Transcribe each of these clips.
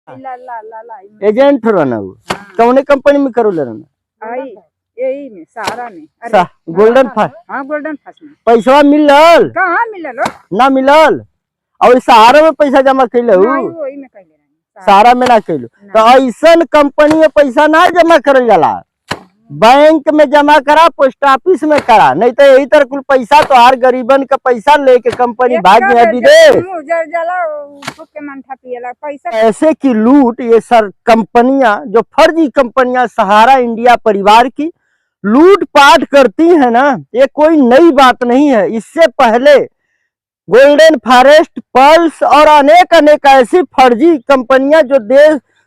ला ला ला ला agent रहना वो कौन कंपनी में करो रहना आई यही में सहारा में गोल्डन फास्ट। हाँ गोल्डन फास्ट में पैसा मिलल कहाँ मिलल हो? ना मिलल और सहारा में पैसा जमा कैले नहीं, वही में कैले रही सहारा में ना कैलू तो ऐसा कंपनी में पैसा ना जमा करल जाला, बैंक में जमा करा, पोस्ट ऑफिस में करा, नहीं तो यही तरह कुल पैसा तो हर गरीबन का पैसा लेके कंपनी भाग गया विदेश। ऐसे की लूट ये सर कंपनियां जो फर्जी कंपनियां सहारा इंडिया परिवार की लूट पाट करती है ना, ये कोई नई बात नहीं है। इससे पहले गोल्डन फॉरेस्ट, पर्ल्स और अनेक अनेक ऐसी फर्जी कंपनियां जो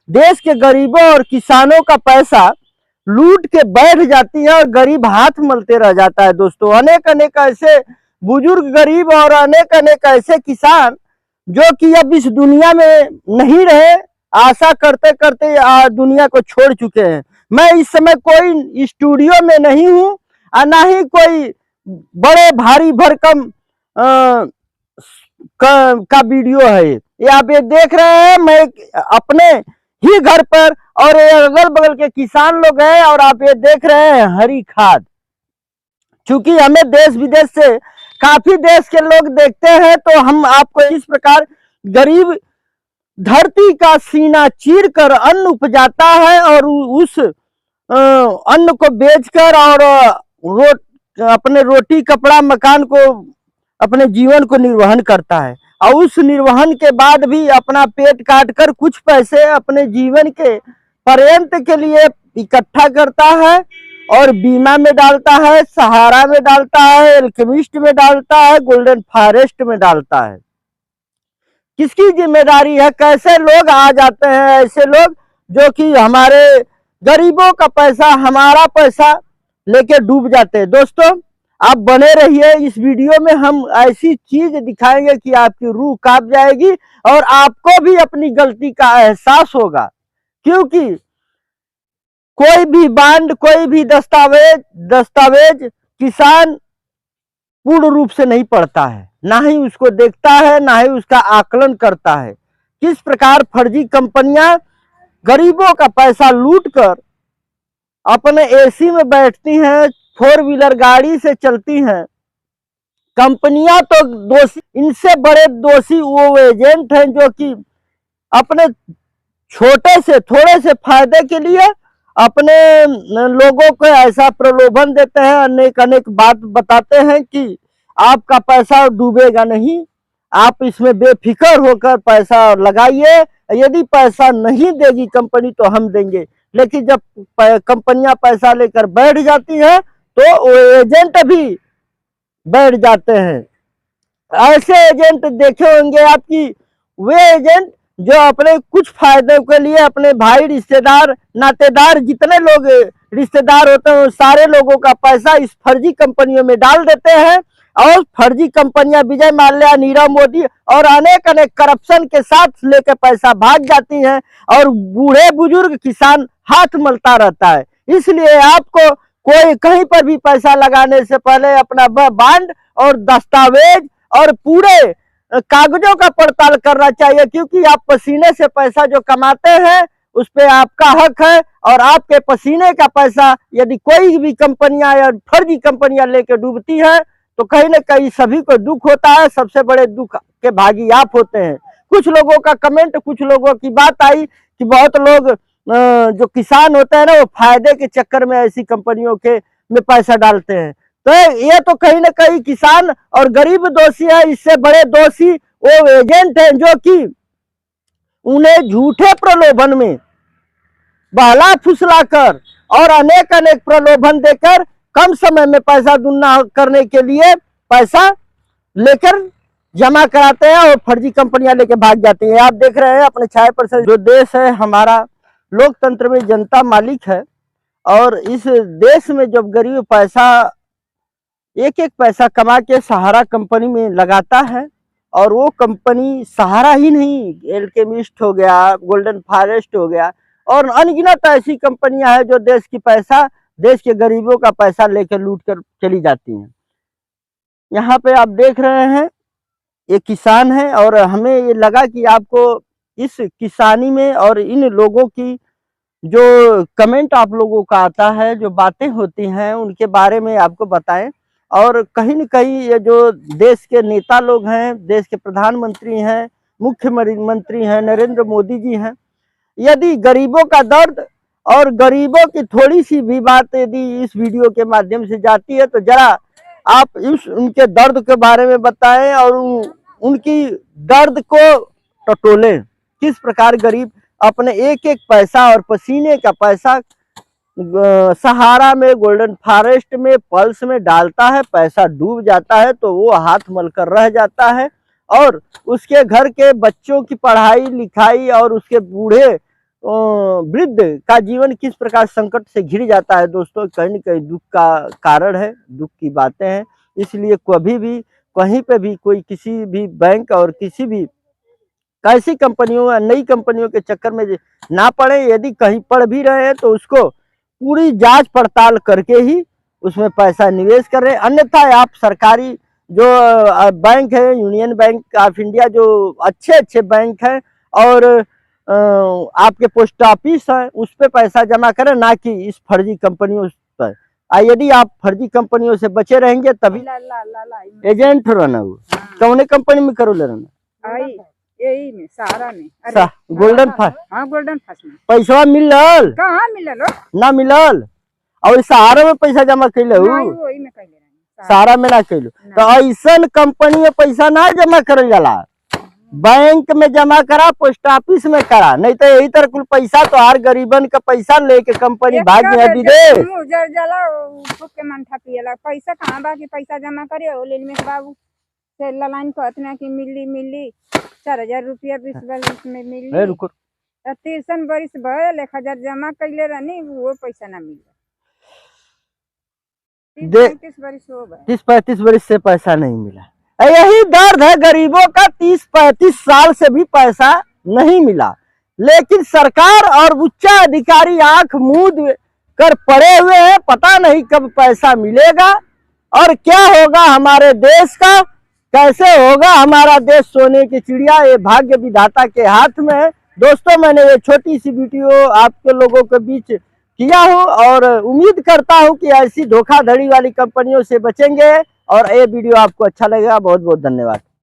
देश के गरीबों और किसानों का पैसा लूट के बैठ जाती है और गरीब हाथ मलते रह जाता है। दोस्तों अनेक अनेक ऐसे बुजुर्ग गरीब और अनेक अनेक ऐसे किसान जो कि अब इस दुनिया में नहीं रहे, आशा करते करते दुनिया को छोड़ चुके हैं। मैं इस समय कोई स्टूडियो में नहीं हूँ और ना ही कोई बड़े भारी भरकम का वीडियो है ये आप ये देख रहे हैं। मैं अपने ही घर पर और अगल बगल के किसान लोग हैं और आप ये देख रहे हैं हरी खाद। चूंकि हमें देश विदेश से काफी देश के लोग देखते हैं तो हम आपको इस प्रकार गरीब धरती का सीना चीर कर अन्न उपजाता है और उस अन्न को बेचकर और अपने रोटी कपड़ा मकान को अपने जीवन को निर्वहन करता है और उस निर्वहन के बाद भी अपना पेट काट कर कुछ पैसे अपने जीवन के पर्यंत के लिए इकट्ठा करता है और बीमा में डालता है, सहारा में डालता है, एल्केमिस्ट में डालता है, गोल्डन फॉरेस्ट में डालता है। किसकी जिम्मेदारी है? कैसे लोग आ जाते हैं ऐसे लोग जो कि हमारे गरीबों का पैसा, हमारा पैसा लेके डूब जाते हैं। दोस्तों आप बने रहिए, इस वीडियो में हम ऐसी चीज दिखाएंगे कि आपकी रूह कांप जाएगी और आपको भी अपनी गलती का एहसास होगा। क्योंकि कोई भी बांड, कोई भी दस्तावेज किसान पूर्ण रूप से नहीं पढ़ता है, ना ही उसको देखता है, ना ही उसका आकलन करता है। किस प्रकार फर्जी कंपनियां गरीबों का पैसा लूटकर अपने एसी में बैठती हैं, 4 व्हीलर गाड़ी से चलती हैं। कंपनियां तो दोषी, इनसे बड़े दोषी वो एजेंट हैं जो कि अपने छोटे से थोड़े से फायदे के लिए अपने लोगों को ऐसा प्रलोभन देते हैं, अनेक अनेक बात बताते हैं कि आपका पैसा डूबेगा नहीं, आप इसमें बेफिक्र होकर पैसा लगाइए, यदि पैसा नहीं देगी कंपनी तो हम देंगे। लेकिन जब कंपनियां पैसा लेकर बैठ जाती हैं तो वो एजेंट भी बैठ जाते हैं। ऐसे एजेंट देखे होंगे आपकी, वे एजेंट जो अपने कुछ फायदे के लिए अपने भाई, रिश्तेदार, नातेदार, जितने लोग रिश्तेदार होते हैं सारे लोगों का पैसा इस फर्जी कंपनियों में डाल देते हैं और फर्जी कंपनियां विजय माल्या, नीरव मोदी और अनेक अनेक करप्शन के साथ लेकर पैसा भाग जाती हैं और बूढ़े बुजुर्ग किसान हाथ मलता रहता है। इसलिए आपको कोई कहीं पर भी पैसा लगाने से पहले अपना बांड और दस्तावेज और पूरे कागजों का पड़ताल करना चाहिए, क्योंकि आप पसीने से पैसा जो कमाते हैं उस पे आपका हक है और आपके पसीने का पैसा यदि कोई भी कंपनियां या फर्जी कंपनियां लेके डूबती है तो कहीं ना कहीं सभी को दुख होता है। सबसे बड़े दुख के भागी आप होते हैं। कुछ लोगों का कमेंट, कुछ लोगों की बात आई कि बहुत लोग जो किसान होते हैं ना वो फायदे के चक्कर में ऐसी कंपनियों के में पैसा डालते हैं। तो ये तो कहीं ना कहीं किसान और गरीब दोषी है। इससे बड़े दोषी वो एजेंट हैं जो कि उन्हें झूठे प्रलोभन में बहला फुसला कर और अनेक अनेक प्रलोभन देकर कम समय में पैसा दुगना करने के लिए पैसा लेकर जमा कराते हैं और फर्जी कंपनियां लेकर भाग जाती हैं। आप देख रहे हैं अपने 6% जो देश है हमारा, लोकतंत्र में जनता मालिक है और इस देश में जब गरीब पैसा एक एक पैसा कमा के सहारा कंपनी में लगाता है और वो कंपनी सहारा ही नहीं, एल्केमिस्ट हो गया, गोल्डन फॉरेस्ट हो गया और अनगिनत ऐसी कंपनियां हैं जो देश के गरीबों का पैसा लेकर लूट कर चली जाती हैं। यहाँ पे आप देख रहे हैं ये किसान है और हमें ये लगा कि आपको इस किसानी में और इन लोगों की जो कमेंट आप लोगों का आता है, जो बातें होती हैं, उनके बारे में आपको बताएं। और कहीं न कहीं ये जो देश के नेता लोग हैं, देश के प्रधानमंत्री हैं, मुख्यमंत्री हैं, नरेंद्र मोदी जी हैं, यदि गरीबों का दर्द और गरीबों की थोड़ी सी भी बात यदि इस वीडियो के माध्यम से जाती है तो जरा आप उनके दर्द के बारे में बताएं और उनकी दर्द को टटोलें। किस प्रकार गरीब अपने एक एक पैसा और पसीने का पैसा सहारा में, गोल्डन फॉरेस्ट में, पल्स में डालता है, पैसा डूब जाता है तो वो हाथ मलकर रह जाता है और उसके घर के बच्चों की पढ़ाई लिखाई और उसके बूढ़े वृद्ध का जीवन किस प्रकार संकट से घिर जाता है। दोस्तों, कहीं न कहीं दुख का कारण है, दुख की बातें हैं। इसलिए कभी भी कहीं पे भी कोई किसी भी बैंक और किसी भी ऐसी कंपनियों या नई कंपनियों के चक्कर में ना पड़े। यदि कहीं पड़ भी रहे हैं तो उसको पूरी जांच पड़ताल करके ही उसमें पैसा निवेश करें, अन्यथा आप सरकारी जो बैंक है, यूनियन बैंक ऑफ इंडिया, जो अच्छे बैंक हैं और आपके पोस्ट ऑफिस है, उस पे पैसा जमा करें, ना कि इस फर्जी कंपनियों पर। यदि आप फर्जी कंपनियों से बचे रहेंगे तभी एजेंट रहना हो। कौन कंपनी में करो लेना? यही में सहारा में गोल्डन फास्ट। हाँ, गोल्डन फास्ट में पैसा मिलल? कहाँ मिलल हो? ना मिलल। और सहारा में पैसा जमा कैले हो? वही में कैले रही, सहारा में ना कैलो। तो ऐसा कंपनी में पैसा ना जमा करल जाला, बैंक में जमा करा, पोस्ट ऑफिस में करा, नहीं तो यही तरह कुल पैसा तो हर गरीबन का पैसा लेके कंपनी भाग गया विदेश। जर जाला फूक के मन पियला, पैसा कहाँ बा कि पैसा जमा करे ओ लेन में बाबू से लाइन कहतना कि मिली 4000 रुपया 20 वर्ष में मिली। रुको, 30 वर्ष भयल 1000 जमा कैले रहनी, वो पैसा ना मिला। 30-35 वर्ष से पैसा नहीं मिला। यही दर्द है गरीबों का, 30-35 साल से भी पैसा नहीं मिला। लेकिन सरकार और उच्च अधिकारी आंख मूंद कर पड़े हुए हैं, पता नहीं कब पैसा मिलेगा और क्या होगा हमारे देश का, कैसे होगा हमारा देश। सोने की चिड़िया ये भाग्य विधाता के हाथ में है। दोस्तों, मैंने ये छोटी सी वीडियो आपके लोगों के बीच किया हूँ और उम्मीद करता हूँ कि ऐसी धोखाधड़ी वाली कंपनियों से बचेंगे और ये वीडियो आपको अच्छा लगेगा। बहुत बहुत धन्यवाद।